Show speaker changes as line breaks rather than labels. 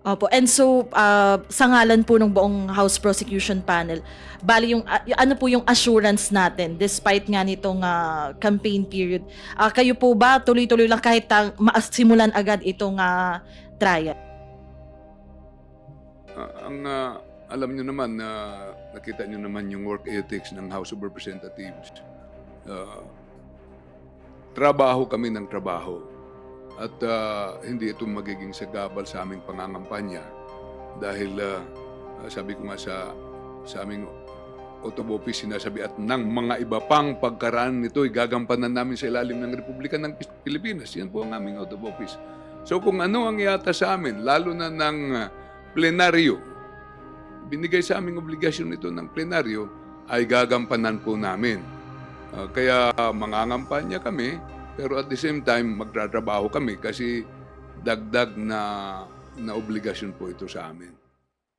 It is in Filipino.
Opo. And so, sa ngalan po ng buong House Prosecution Panel, bali yung ano po yung assurance natin despite nga nitong campaign period. Kayo po ba tuloy-tuloy lang kahit simulan agad itong trial?
Alam niyo naman na nakita niyo naman yung work ethics ng House of Representatives. Trabaho kami ng trabaho. At hindi ito magiging sagabal sa aming pangangampanya dahil sabi ko nga sa aming oath of office sinasabi at ng mga iba pang pagkaraan nito gagampanan namin sa ilalim ng Republika ng Pilipinas. Yan po ang aming oath of office. So kung ano ang iata sa amin, lalo na ng plenaryo, binigay sa aming obligasyon nito ng plenaryo, ay gagampanan po namin. Kaya mangangampanya kami, pero at the same time, magtatrabaho kami kasi dagdag na obligasyon po ito sa amin.